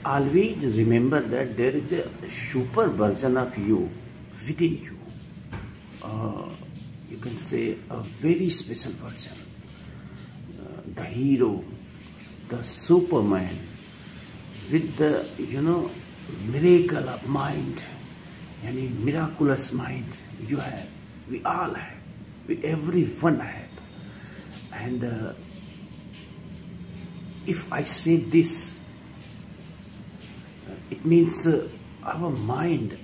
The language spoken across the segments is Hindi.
always remember that there is a super version of you within you. You can say a very special version. The hero, the Superman, with the miracle of mind, any miraculous mind you have, we all have, everyone have. And if I say this, it means our mind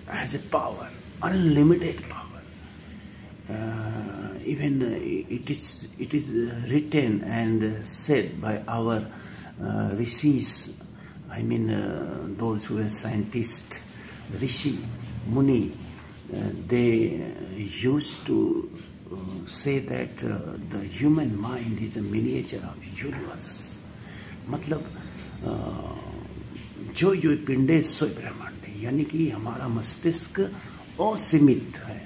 has a power, unlimited power. Even it is written and said by our rishis. I mean, those who are scientists, Rishi, Muni, they used to say that the human mind is a miniature of universe. मतलब जो पिंडे सोई ब्रह्मांड, यानी कि हमारा मस्तिष्क असीमित है,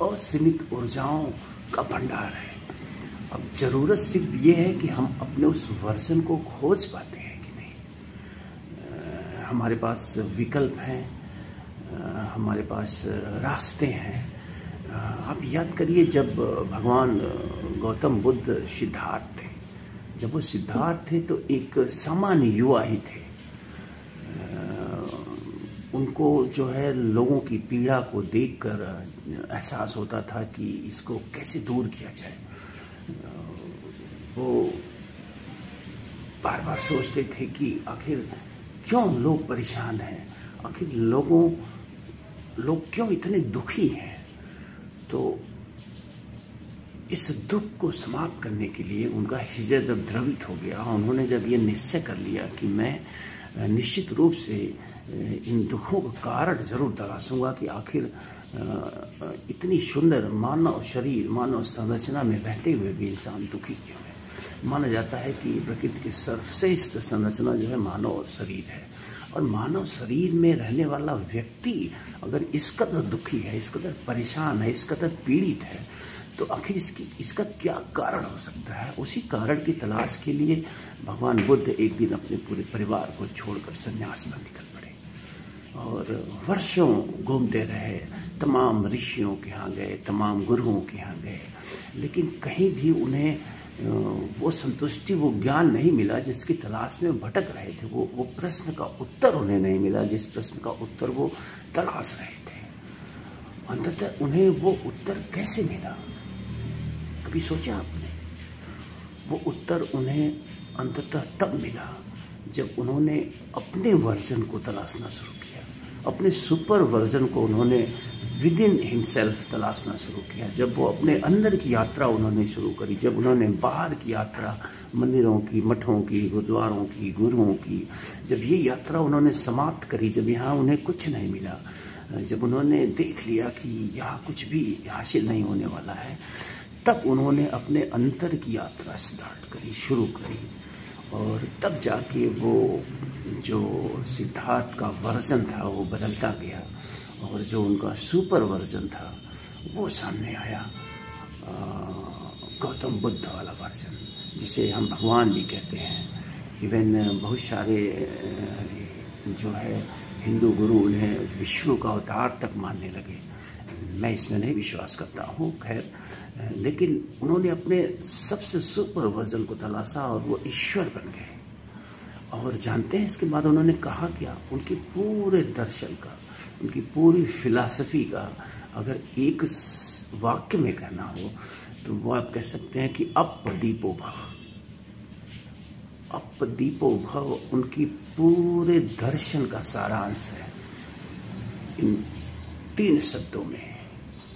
असीमित ऊर्जाओं का भंडार है। अब जरूरत सिर्फ ये है कि हम अपने उस वर्जन को खोज पाते हैं कि नहीं। हमारे पास विकल्प हैं, हमारे पास रास्ते हैं। आप याद करिए, जब भगवान गौतम बुद्ध सिद्धार्थ थे, जब वो सिद्धार्थ थे तो एक सामान्य युवा ही थे। उनको जो है लोगों की पीड़ा को देखकर एहसास होता था कि इसको कैसे दूर किया जाए। वो बार बार सोचते थे कि आखिर क्यों लोग परेशान हैं, आखिर लोग क्यों इतने दुखी हैं। तो इस दुख को समाप्त करने के लिए उनका हृदय जब द्रवित हो गया, उन्होंने जब ये निश्चय कर लिया कि मैं निश्चित रूप से इन दुखों का कारण जरूर तलाशूंगा कि आखिर इतनी सुंदर मानव शरीर, मानव संरचना में रहते हुए भी इंसान दुखी क्यों है। माना जाता है कि प्रकृति की सर्वश्रेष्ठ संरचना जो है मानव शरीर है, और मानव शरीर में रहने वाला व्यक्ति अगर इस कदर दुखी है, इस कदर परेशान है, इस कदर पीड़ित है, तो आखिर इसका क्या कारण हो सकता है। उसी कारण की तलाश के लिए भगवान बुद्ध एक दिन अपने पूरे परिवार को छोड़कर संन्यास पर निकल पड़े और वर्षों घूमते रहे। तमाम ऋषियों के यहाँ गए, तमाम गुरुओं के यहाँ गए, लेकिन कहीं भी उन्हें वो संतुष्टि, वो ज्ञान नहीं मिला जिसकी तलाश में भटक रहे थे। वो प्रश्न का उत्तर उन्हें नहीं मिला जिस प्रश्न का उत्तर वो तलाश रहे थे। अंततः उन्हें वो उत्तर कैसे मिला, कभी सोचा आपने? वो उत्तर उन्हें अंततः तब मिला जब उन्होंने अपने वर्जन को तलाशना शुरू किया, अपने सुपर वर्जन को उन्होंने विद इन हिमसेल्फ तलाशना शुरू किया। जब वो अपने अंदर की यात्रा उन्होंने शुरू करी, जब उन्होंने बाहर की यात्रा, मंदिरों की, मठों की, गुरुद्वारों की, गुरुओं की, जब ये यात्रा उन्होंने समाप्त करी, जब यहाँ उन्हें कुछ नहीं मिला, जब उन्होंने देख लिया कि यहाँ कुछ भी हासिल नहीं होने वाला है, तब उन्होंने अपने अंतर की यात्रा स्टार्ट करी, शुरू करी। और तब जाके वो जो सिद्धार्थ का वर्जन था वो बदलता गया, और जो उनका सुपर वर्जन था वो सामने आया, गौतम बुद्ध वाला वर्जन, जिसे हम भगवान भी कहते हैं। इवन बहुत सारे जो है हिंदू गुरु उन्हें विष्णु का अवतार तक मानने लगे। मैं इसमें नहीं विश्वास करता हूँ, खैर, लेकिन उन्होंने अपने सबसे सुपर वर्जन को तलाशा और वो ईश्वर बन गए। और जानते हैं इसके बाद उन्होंने कहा क्या? उनके पूरे दर्शन का, उनकी पूरी फिलॉसफी का अगर एक वाक्य में कहना हो तो वो आप कह सकते हैं कि अपदीपो भव। अपदीपो भव उनकी पूरे दर्शन का सारांश है। इन 3 शब्दों में,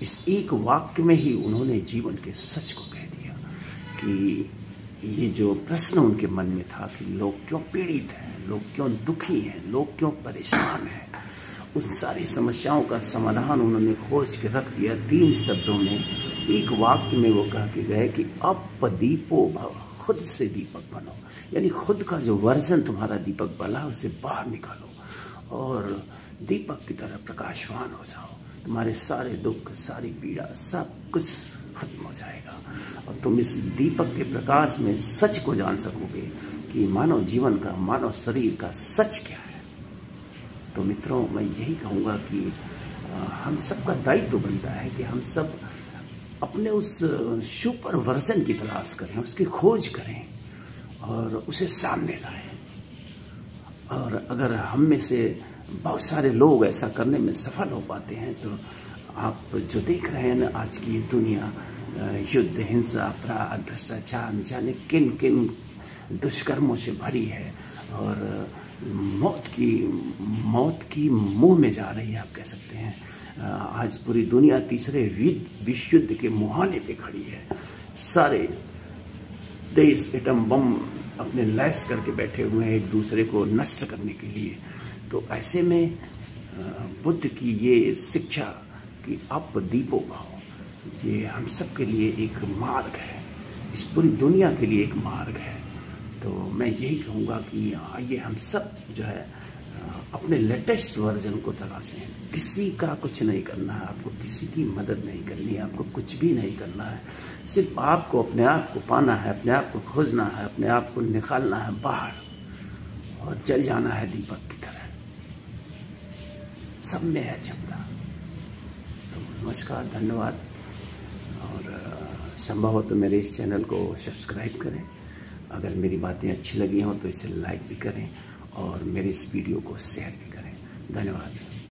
इस एक वाक्य में ही उन्होंने जीवन के सच को कह दिया कि ये जो प्रश्न उनके मन में था कि लोग क्यों पीड़ित हैं, लोग क्यों दुखी हैं, लोग क्यों परेशान हैं, उन सारी समस्याओं का समाधान उन्होंने खोज के रख दिया 3 शब्दों में। एक वाक्य में वो कह के गए कि अपदीपो भव, खुद से दीपक बनो, यानी खुद का जो वर्जन तुम्हारा दीपक बना उसे बाहर निकालो और दीपक की तरह प्रकाशवान हो जाओ। तुम्हारे सारे दुख, सारी पीड़ा, सब कुछ खत्म हो जाएगा और तुम इस दीपक के प्रकाश में सच को जान सकोगे कि मानव जीवन का, मानव शरीर का सच क्या है। तो मित्रों, मैं यही कहूँगा कि हम सबका दायित्व बनता है कि हम सब अपने उस सुपर वर्जन की तलाश करें, उसकी खोज करें और उसे सामने लाएं। और अगर हम में से बहुत सारे लोग ऐसा करने में सफल हो पाते हैं, तो आप जो देख रहे हैं ना आज की ये दुनिया, युद्ध, हिंसा, अपराध, भ्रष्टाचार, न जाने किन किन दुष्कर्मों से भरी है और मौत की मुंह में जा रही है, आप कह सकते हैं। आज पूरी दुनिया तीसरे विश्व युद्ध के मुहाने पे खड़ी है। सारे देश एटम बम अपने लैस करके बैठे हुए हैं एक दूसरे को नष्ट करने के लिए। तो ऐसे में बुद्ध की ये शिक्षा कि आप दीपो भाव, ये हम सब के लिए एक मार्ग है, इस पूरी दुनिया के लिए एक मार्ग है। तो मैं यही कहूँगा कि आइए हम सब जो है अपने लेटेस्ट वर्जन को तलाशें। किसी का कुछ नहीं करना है, आपको किसी की मदद नहीं करनी है, आपको कुछ भी नहीं करना है। सिर्फ आपको अपने आप को पाना है, अपने आप को खोजना है, अपने आप को निकालना है बाहर और जल जाना है दीपक की तरह। सब में है क्षमता। तो नमस्कार, धन्यवाद। और संभव हो तो मेरे इस चैनल को सब्सक्राइब करें। अगर मेरी बातें अच्छी लगी हों तो इसे लाइक भी करें और मेरे इस वीडियो को शेयर भी करें। धन्यवाद।